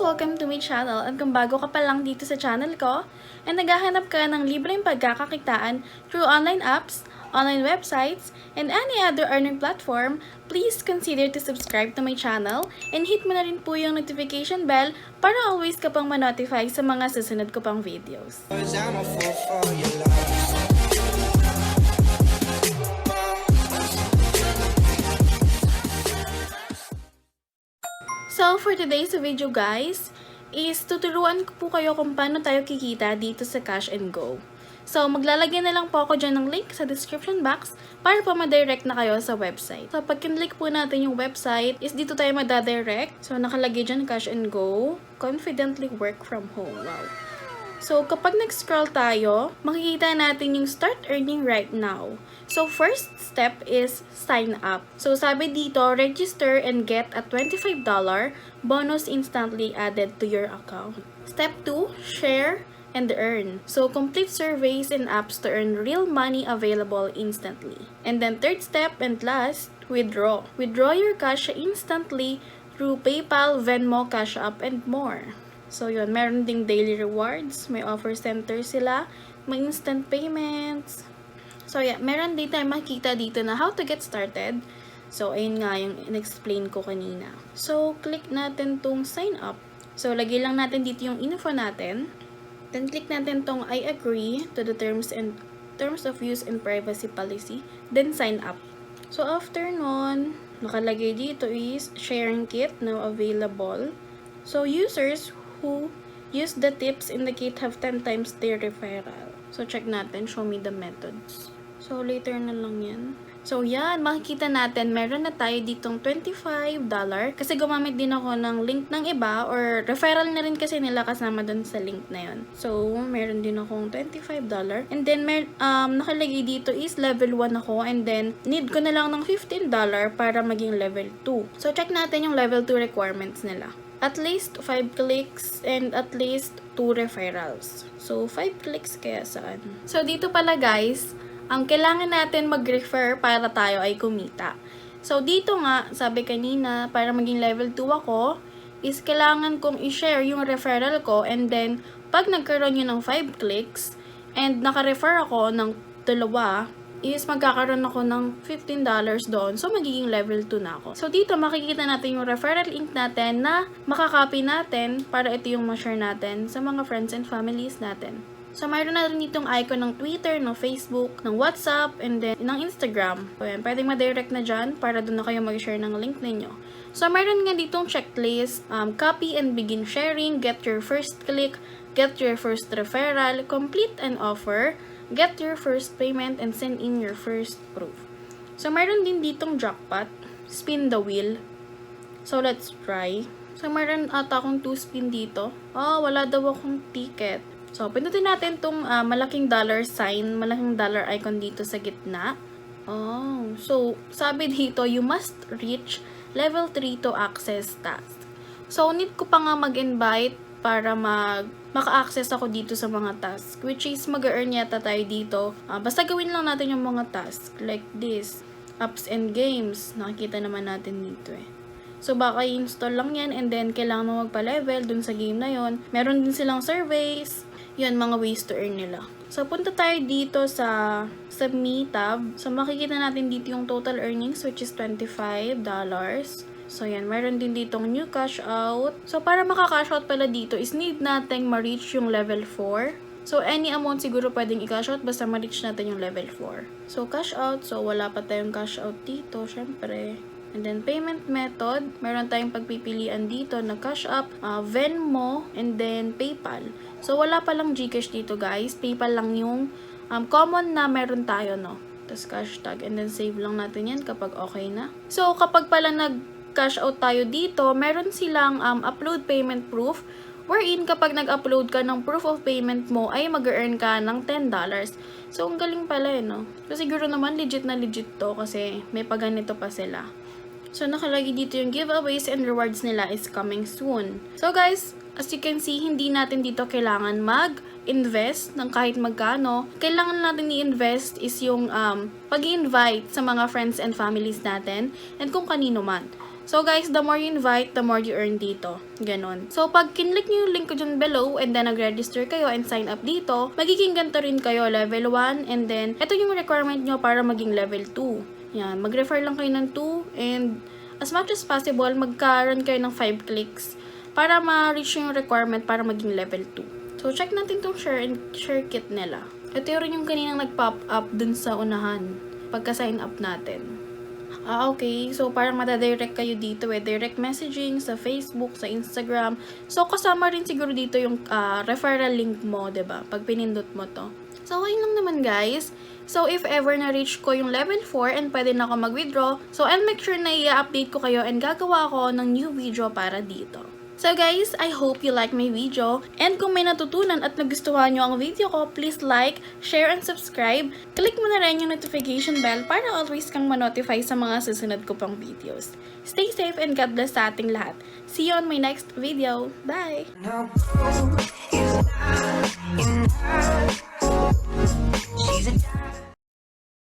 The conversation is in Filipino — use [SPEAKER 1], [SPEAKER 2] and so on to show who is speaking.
[SPEAKER 1] Welcome to my channel. At kung bago ka pa lang dito sa channel ko, and naghahanap ka ng libreng pagkakakitaan through online apps, online websites, and any other earning platform, please consider to subscribe to my channel and hit mo na rin po yung notification bell para always ka pang ma-notify sa mga susunod ko pang videos. So, for today's video guys, is tuturuan ko po kayo kung paano tayo kikita dito sa Cash and Go. So, maglalagay na lang po ako dyan ng link sa description box para po ma-direct na kayo sa website. So, pag kinlik po natin yung website, is dito tayo madadirect. So, nakalagay dyan Cash and Go, confidently work from home. Wow. So, kapag nag-scroll tayo, makikita natin yung start earning right now. So, first step is sign up. So, sabi dito, register and get a $25 bonus instantly added to your account. Step 2, share and earn. So, complete surveys and apps to earn real money available instantly. And then, third step and last, withdraw. Withdraw your cash instantly through PayPal, Venmo, Cash App, and more. So, yun. Meron ding daily rewards. May offer center sila. May instant payments. So, yeah. Meron din tayo makikita dito na how to get started. So, ayun nga yung in-explain ko kanina. So, click natin tong sign up. So, lagay lang natin dito yung info natin. Then, click natin tong I agree to the terms of use and privacy policy. Then, sign up. So, after nun, nakalagay dito is sharing kit now available. So, users who use the tips in the kit have 10 times their referral. So, check natin. Show me the methods. So, later na lang yan. So, yan. Makikita natin, meron na tayo ditong $25. Kasi gumamit din ako ng link ng iba or referral na rin kasi nila kasama dun sa link na yun. So, meron din akong $25. And then, nakalagay dito is level 1 ako. And then, need ko na lang ng $15 para maging level 2. So, check natin yung level 2 requirements nila. At least 5 clicks and at least 2 referrals. So, 5 clicks kaya saan? So, dito pala guys, ang kailangan natin mag-refer para tayo ay kumita. So, dito nga, sabi kanina, para maging level 2 ako, is kailangan kong i-share yung referral ko and then, pag nagkaroon yun ng 5 clicks and naka-refer ako ng dalawa, is magkakaroon ako ng $15 doon. So, magiging level 2 na ako. So, dito makikita natin yung referral link natin na makakopy natin para ito yung ma-share natin sa mga friends and families natin. So, mayroon na rin itong icon ng Twitter, ng Facebook, ng WhatsApp, and then ng Instagram. So, yan. Pwedeng ma-direct na dyan para doon na kayo mag-share ng link ninyo. So, mayroon nga ditong checklist, copy and begin sharing, get your first click, get your first referral, complete an offer, get your first payment, and send in your first proof. So, mayroon din ditong jackpot, spin the wheel. So, let's try. So, mayroon ata akong 2 spin dito. Oh, wala daw akong ticket. So, pindutin natin itong malaking dollar sign, malaking dollar icon dito sa gitna. Oh, so, sabi dito, you must reach level 3 to access task. So, need ko pa nga mag-invite para maka-access ako dito sa mga task, which is mag-earn yata tayo dito. Basta gawin lang natin yung mga task, like this, apps and games, nakikita naman natin dito eh. So, baka i-install lang yan and then kailangan mo magpa-level dun sa game na yon. Meron din silang surveys. Yun, mga ways to earn nila. So, punta tayo dito sa Me tab. So, makikita natin dito yung total earnings, which is $25. So, yan. Meron din ditong new cash out. So, para maka-cash out pala dito is need nating ma-reach yung level 4. So, any amount siguro pwedeng i-cash out basta ma-reach natin yung level 4. So, cash out. So, wala pa tayong cash out dito, syempre. And then, payment method. Meron tayong pagpipilian dito na Cash App, Venmo, and then PayPal. So, wala palang Gcash dito, guys. PayPal lang yung common na meron tayo, no? Tapos, cash tag. And then, save lang natin yan kapag okay na. So, kapag pala nag-cash out tayo dito, meron silang upload payment proof. Wherein, kapag nag-upload ka ng proof of payment mo, ay mag-earn ka ng $10. So, ang galing pala, no? So, siguro naman, legit na legit to kasi may paganito pa sila. So, nakalagay dito yung giveaways and rewards nila is coming soon. So, guys, as you can see, hindi natin dito kailangan mag-invest ng kahit magkano. Kailangan natin i-invest is yung pag-invite sa mga friends and families natin and kung kanino man. So guys, the more you invite, the more you earn dito. Ganon. So pag kinlik nyo yung link ko dyan below and then nag-register kayo and sign up dito, magiging ganito rin kayo, level 1, and then ito yung requirement nyo para maging level 2. Yan, mag-refer lang kayo ng 2 and as much as possible, magkaroon kayo ng 5 clicks para ma-reach yung requirement para maging level 2. So check natin tong share kit nila. Ito rin yung kaninang nag-pop up dun sa unahan pagka-sign up natin. Okay. So, parang madadirect kayo dito direct messaging sa Facebook, sa Instagram. So, kasama rin siguro dito yung referral link mo, 'di ba? Pag pinindot mo to. So, ayun lang naman guys. So, if ever na-reach ko yung level 4 and pwede na ako mag-withdraw, so I'll make sure na i-update ko kayo and gagawa ko ng new video para dito. So guys, I hope you like my video. And kung may natutunan at nagustuhan nyo ang video ko, please like, share, and subscribe. Click mo na rin yung notification bell para always kang ma-notify sa mga susunod ko pang videos. Stay safe and God bless sa ating lahat. See you on my next video. Bye!